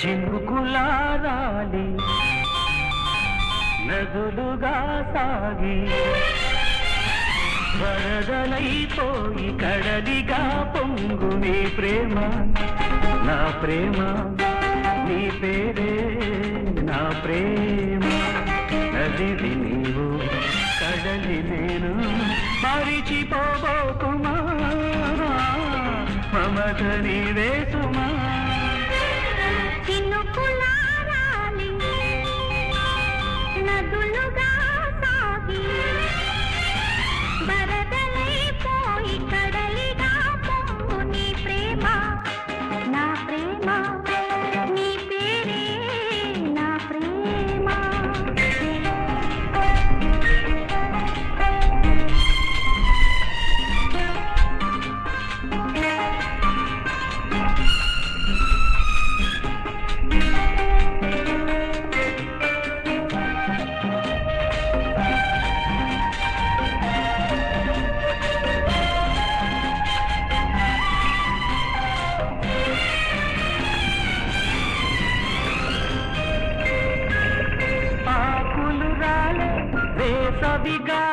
చినుకులారాలి నదులుగా సాగి వరదలైపోయి కడలిగా పొంగు నీ ప్రేమ నా ప్రేమ నీ పేరే నా ప్రేమ నదివి నీవు కడలి నేను మరిచిపోబోకుమా మమత నీవే సుమా చినుకులారాలి నదులుగా సాగి వరదలైపోయి కడలిగా పొంగు నీ ప్రేమ నా ప్రేమ నీ పేరే నా ప్రేమ వేసవిగా